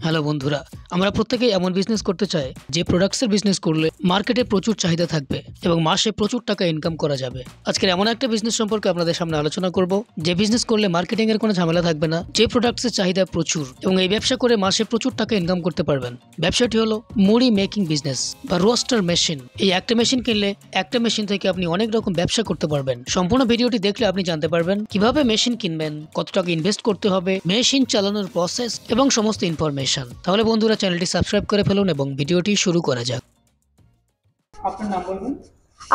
Hello বন্ধুরা, আমরা প্রত্যেকেই এমন বিজনেস করতে চাই যে প্রোডাক্টসের বিজনেস করলে মার্কেটে প্রচুর চাহিদা থাকবে এবং মাসে প্রচুর টাকা ইনকাম করা যাবে। আজকের এমন একটা বিজনেস সম্পর্কে আপনাদের সামনে আলোচনা করব যে বিজনেস করলে মার্কেটিং এর কোনো ঝামেলা থাকবে না, যে প্রোডাক্টসের চাহিদা প্রচুর এবং এই ব্যবসা করে মাসে প্রচুর টাকা ইনকাম করতে পারবেন। ব্যবসাটি হলো মুড়ি মেকিং বিজনেস বা রোস্টার মেশিন। এই একটা মেশিন কিনলে একটা মেশিন থেকে আপনি অনেক রকম ব্যবসা করতে পারবেন। সম্পূর্ণ ভিডিওটি দেখলে আপনি জানতে পারবেন কিভাবে মেশিন কিনবেন, কত টাকা ইনভেস্ট করতে হবে, মেশিন চালানোর প্রসেস এবং সমস্ত ইনফরমেশন। তাহলে বন্ধুরা চ্যানেলটি সাবস্ক্রাইব করে ফেলুন এবং ভিডিওটি শুরু করা যাক। আপনার নাম বলবেন?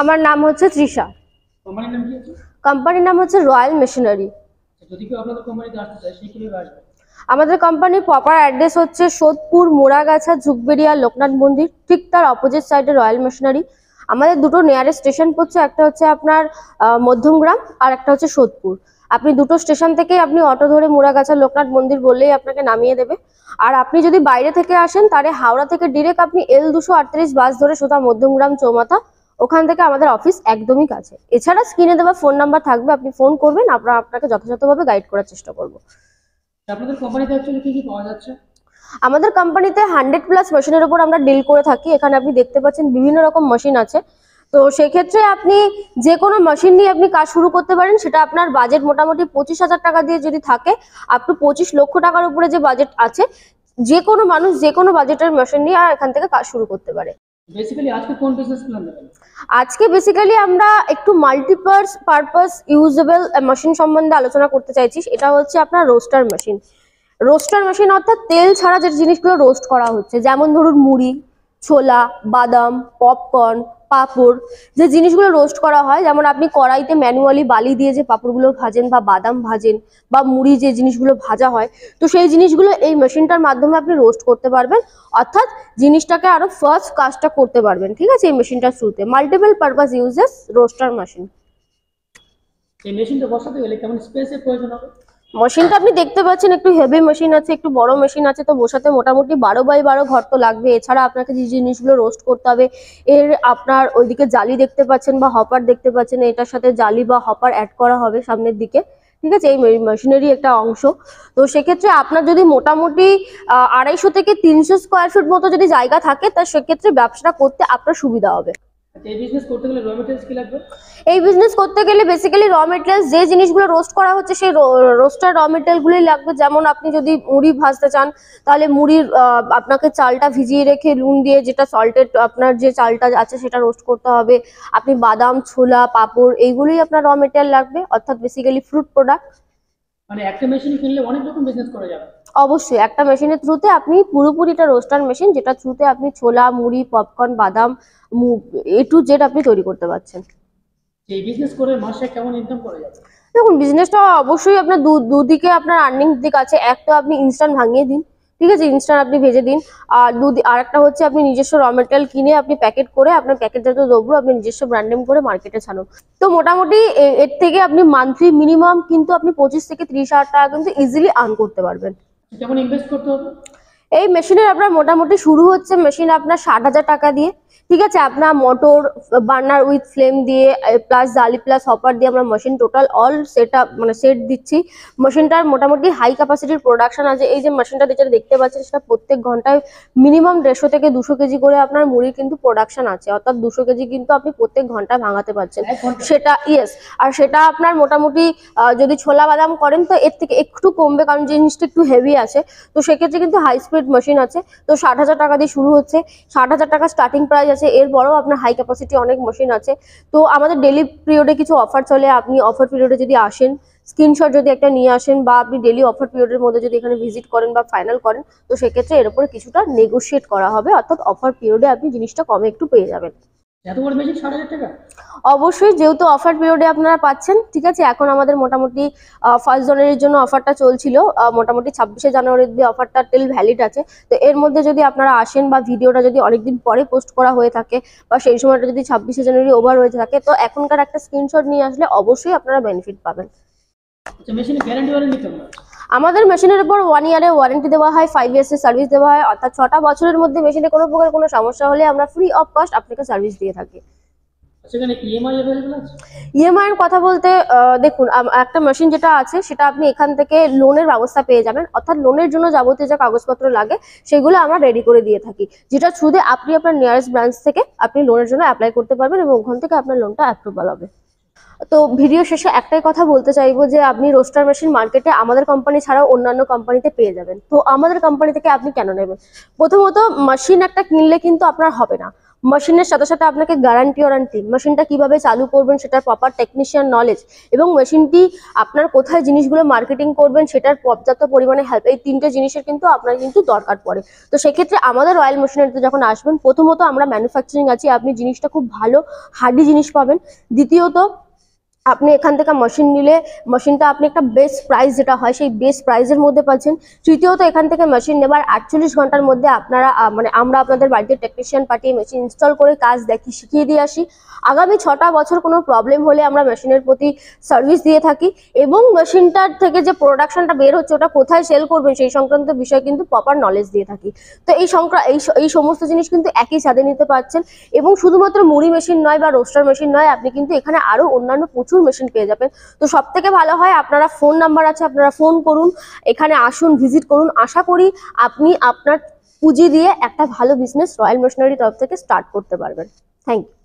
আমার নাম হচ্ছে তৃষা। কোম্পানির নাম কি আছে? কোম্পানির নাম হচ্ছে রয়্যাল মেশিনারি। যদি কেউ আপনাদের কোম্পানিতে আসতে চায় সে কিভাবে আসবে? আমাদের কোম্পানির প্রপার অ্যাড্রেস হচ্ছে সোদপুর, মোড়াগাছা, ঝুকবেড়িয়া, লোকনাথ মন্দির, ঠিক তার অপোজিট সাইডে রয়্যাল মেশিনারি। আমাদের দুটো নিয়ারেস্ট স্টেশন পড়ছে, একটা হচ্ছে আপনার মধ্যমগ্রাম আর একটা হচ্ছে সোদপুর। আপনি দুটো স্টেশন থেকেই আপনি অটো ধরে মোড়াগাছা লোকনাথ মন্দির বললেই আপনাকে নামিয়ে দেবে। আর আপনি যদি বাইরে থেকে আসেন তাহলে হাওড়া থেকে ডিরেক্ট আপনি L238 বাস ধরে সোজা মধ্যমগ্রাম চৌমাথা, ওখান থেকে আমাদের অফিস একদমই কাছে। এছাড়া স্ক্রিনে দেওয়া ফোন নাম্বার থাকবে, আপনি ফোন করবেন, আমরা আপনাকে যথাযথভাবে গাইড করার চেষ্টা করব। আপনাদের কোম্পানিতে অ্যাকচুয়ালি কি কি পাওয়া যাচ্ছে? আমাদের কোম্পানিতে 100+ মেশিনের উপর আমরা ডিল করে থাকি। এখানে আপনি দেখতে পাচ্ছেন বিভিন্ন রকম মেশিন আছে। তো সেক্ষেত্রে আপনি যে কোনো মেশিন নিয়ে আপনি কাজ শুরু করতে পারেন। সেটা আপনার বাজেট মোটামুটি 25,000 টাকা দিয়ে যদি থাকে, আপ টু 25 লক্ষ টাকার উপরে যে বাজেট আছে, যে কোনো মানুষ যে কোনো বাজেটের মেশিন নিয়ে এখান থেকে কাজ শুরু করতে পারে। বেসিক্যালি আজকে কোন বিজনেস প্ল্যান দেবেন? আজকে বেসিক্যালি আমরা একটু পারপাস ইউজেবল মেশিন সম্বন্ধে আলোচনা করতে চাইছি। এটা হচ্ছে আপনার রোস্টার মেশিন। রোস্টার মেশিন অর্থাৎ তেল ছাড়া যে জিনিসগুলো রোস্ট করা হচ্ছে, যেমন ধরুন মুড়ি, ছোলা, বাদাম, পপকর্ন, পাঁপড়, যে জিনিসগুলো রোস্ট করা হয়, যেমন আপনি কড়াইতে ম্যানুয়ালি বালি দিয়ে যে পাঁপড়গুলো ভাজেন বা বাদাম ভাজেন বা মুড়ি যে জিনিসগুলো ভাজা হয়, তো সেই জিনিসগুলো এই মেশিনটার মাধ্যমে আপনি রোস্ট করতে পারবেন। অর্থাৎ জিনিসটাকে আরো ফার্স্ট কাজটা করতে পারবেন। ঠিক আছে, এই মেশিনটার থ্রুতে multiple purpose uses roaster machine. এই মেশিনটা বসাতে গেলে কেমন স্পেসের প্রয়োজন হবে? মেশিনটা আপনি দেখতে পাচ্ছেন একটু হেভি মেশিন আছে, একটু বড় মেশিন আছে। তো বসাতে মোটামুটি 12x12 ঘর তো লাগবে। এছাড়া আপনাকে যে জিনিসগুলো রোস্ট করতে হবে, এর আপনার ওইদিকে জালি দেখতে পাচ্ছেন বা হপার দেখতে পাচ্ছেন, এটার সাথে জালি বা হপার অ্যাড করা হবে সামনের দিকে। ঠিক আছে, এই মেশিনেরই একটা অংশ। তো সেক্ষেত্রে আপনার যদি মোটামুটি 250 থেকে 300 স্কোয়ার ফিট মতো যদি জায়গা থাকে, তা সেক্ষেত্রে ব্যবসাটা করতে আপনার সুবিধা হবে। এই বিজনেস করতে গেলে র মেটেরিয়ালস কি লাগবে? এই বিজনেস করতে গেলে বেসিক্যালি র মেটেরিয়ালস, যে জিনিসগুলো রোস্ট করা হচ্ছে সেই রোস্টার র মেটেরিয়ালগুলোই লাগবে। যেমন আপনি যদি মুড়ি ভাজতে চান, তাহলে মুড়ির আপনাকে চালটা ভিজিয়ে রেখে নুন দিয়ে, যেটা সল্টেড আপনার যে চালটা আছে সেটা রোস্ট করতে হবে। আপনি বাদাম, ছোলা, পাঁপড়, এইগুলোই আপনার র মেটেরিয়াল লাগবে, অর্থাৎ বেসিক্যালি ফ্রুট প্রোডাক্ট। মানে একটা মেশিন কিনলে অনেক রকম বিজনেস করা যাবে। অবশ্যই একটা মেশিনের থ্রুতে আপনি পুরোপুরি, এটা রোস্টার মেশিন যেটা থ্রুতে আপনি ছোলা, মুড়ি, পপকর্ন, বাদাম, A to Z আপনি তৈরি করতে পারছেন। এই বিজনেস করে মাসে কেমন ইনকাম করা যাবে? দেখুন, বিজনেসটা অবশ্যই আপনার দুদিকে আপনার আর্নিং দিক আছে। একটা আপনি ইনস্ট্যান্ট ভাঙিয়ে দিন, ঠিক আছে, ইনস্ট্যান্ট আপনি ভেজে দিন। আর একটা হচ্ছে আপনি নিজস্ব র মেটেরিয়াল কিনে আপনি প্যাকেট করে আপনার প্যাকেটজাত দ্রব্য আপনি নিজস্ব ব্র্যান্ড নেম করে মার্কেটে ছাড়ুন। তো মোটামুটি এর থেকে আপনি মান্থলি মিনিমাম কিন্তু আপনি 25 থেকে 30,000 টাকা কিন্তু ইজিলি আর্ন করতে পারবেন। কেমন ইনভেস্ট করতে হবে? এই মেশিনের আপনার মোটামুটি শুরু হচ্ছে মেশিন আপনার 60,000 টাকা দিয়ে। ঠিক আছে, আপনার মোটর, বার্নার উইথ ফ্লেম দিয়ে, প্লাস জালি প্লাস হপার দিয়ে আমরা মেশিন টোটাল অল সেট দিচ্ছি। মেশিনটার মোটামুটি হাই ক্যাপাসিটির প্রোডাকশন আছে। এই যে মেশিনটা যেটা দেখতে পাচ্ছেন, সেটা প্রত্যেক ঘন্টায় মিনিমাম 150 থেকে 200 কেজি করে আপনার মুড়ির কিন্তু প্রোডাকশন আছে। অর্থাৎ 200 কেজি কিন্তু আপনি প্রত্যেক ঘন্টায় ভাঙাতে পারছেন। সেটা ইয়েস, আর সেটা আপনার মোটামুটি যদি ছোলা বাদাম করেন তো এর থেকে একটু কমবে, কারণ জিনিসটা একটু হেভি আছে। তো সেক্ষেত্রে কিন্তু হাই স্পিড মেশিন আছে। তো 60,000 টাকা দিয়ে শুরু হচ্ছে, 60,000 টাকা স্টার্টিং প্রাইস আছে। এরপরও আপনার হাই ক্যাপাসিটি অনেক মেশিন আছে। তো আমাদের ডেলি পিরিয়ডে কিছু অফার চলে। আপনি অফার পিরিয়ডে যদি আসেন, স্ক্রিনশট যদি একটা নিয়ে আসেন, বা আপনি ডেলি অফার পিরিয়ডের মধ্যে যদি এখানে ভিজিট করেন বা ফাইনাল করেন, তো সেক্ষেত্রে এর উপরে কিছুটা নেগোশিয়েট করা হবে। অর্থাৎ অফার পিরিয়ডে আপনি জিনিসটা কমে একটু পেয়ে যাবেন। এত বড় মেশিন 60,000 টাকা? অবশ্যই, যেহেতু অফার পিরিয়ডে আপনারা পাচ্ছেন। ঠিক আছে, এখন আমাদের মোটামুটি 1 জানুয়ারির জন্য অফারটা চলছিল। মোটামুটি 26 জানুয়ারি অব্দি অফারটা টিল ভ্যালিড আছে। তো এর মধ্যে যদি আপনারা আসেন বা ভিডিওটা যদি অনেকদিন পরে পোস্ট করা হয়ে থাকে বা সেই সময়টা যদি 26 জানুয়ারি ওভার হয়ে থাকে, তো এখনকার একটা স্ক্রিনশট নিয়ে আসলে অবশ্যই আপনারা বেনিফিট পাবেন। আচ্ছা, মেশিনে গ্যারান্টি ওয়ারেন্টি কেমন আছে? আমাদের মেশিনের উপর 1 ইয়ারের ওয়ারেন্টি দেওয়া হয়, 5 ইয়ার্স এর সার্ভিস দেওয়া হয়। অর্থাৎ 6টা বছরের মধ্যে মেশিনে কোনো প্রকার কোনো সমস্যা হলে আমরা ফ্রি অফ কস্ট আপনাকে সার্ভিস দিয়ে থাকি। সেখানে ইএমআই অ্যাভেলেবল আছে? ইএমআই এর কথা বলতে দেখুন, একটা মেশিন যেটা আছে সেটা আপনি এখান থেকে লোনের ব্যবস্থা পেয়ে যাবেন, অর্থাৎ লোনের জন্য যাবতীয় যা কাগজপত্র লাগে সেগুলো আমরা রেডি করে দিয়ে থাকি, যেটা থ্রুতে আপনি আপনার নিয়ারেস্ট ব্রাঞ্চ থেকে আপনি লোনের জন্য অ্যাপ্লাই করতে পারবেন এবং ওখান থেকে আপনার লোনটা অ্যাপ্রুভাল হবে। তো ভিডিও শেষে একটাই কথা বলতে চাইবো যে আপনি রোস্টার মেশিন মার্কেটে আমাদের কোম্পানি ছাড়াও অন্যান্য কোম্পানিতে পেয়ে যাবেন। তো আমাদের কোম্পানি থেকে আপনি কেন নেবেন? প্রথমত, মেশিন একটা কিনলে কিন্তু আপনার হবে না, মেশিনের সাথে সাথে আপনাকে ওয়ারেন্টি, মেশিনটা কিভাবে চালু করবেন সেটার প্রপার টেকনিশিয়ান নলেজ, এবং মেশিনটি আপনার কোথায় জিনিসগুলো মার্কেটিং করবেন সেটার পর্যাপ্ত পরিমাণে হেল্প, এই তিনটে জিনিসের কিন্তু আপনার কিন্তু দরকার পড়ে। তো সেক্ষেত্রে আমাদের রয়্যাল মেশিনারিতে যখন আসবেন, প্রথমত আমরা ম্যানুফ্যাকচারিং আছি, আপনি জিনিসটা খুব ভালো হার্ডি জিনিস পাবেন। দ্বিতীয়ত, আপনি এখান থেকে মেশিন নিলে মেশিনটা আপনি একটা বেস্ট প্রাইস যেটা হয় সেই বেস্ট প্রাইসের মধ্যে পাচ্ছেন। তৃতীয়ত, এখান থেকে মেশিন নেবার 48 ঘন্টার মধ্যে আপনারা আমরা আপনাদের বাড়িতে টেকনিশিয়ান পাঠিয়ে মেশিন ইনস্টল করে কাজ শিখিয়ে দিয়ে আসি। আগামী 6টা বছর কোনো প্রবলেম হলে আমরা মেশিনের প্রতি সার্ভিস দিয়ে থাকি, এবং মেশিনটার থেকে যে প্রোডাকশনটা বের হচ্ছে ওটা কোথায় সেল করবেন সেই সংক্রান্ত বিষয়ে কিন্তু প্রপার নলেজ দিয়ে থাকি। তো এই সমস্ত জিনিস কিন্তু একই ছাদে নিতে পারছেন, এবং শুধুমাত্র মুড়ি মেশিন নয় বা রোস্টার মেশিন নয়, আপনি কিন্তু এখানে আরো অন্যান্য প্রচুর মেশিন পেয়ে যাবেন। তো সব থেকে ভালো হয় আপনারা ফোন নাম্বার আছে, আপনারা ফোন করুন, এখানে আসুন, ভিজিট করুন। আশা করি আপনি আপনার পুঁজি দিয়ে একটা ভালো বিজনেস রয়্যাল মেশিনারি তরফ থেকে স্টার্ট করতে পারবেন। Thank you.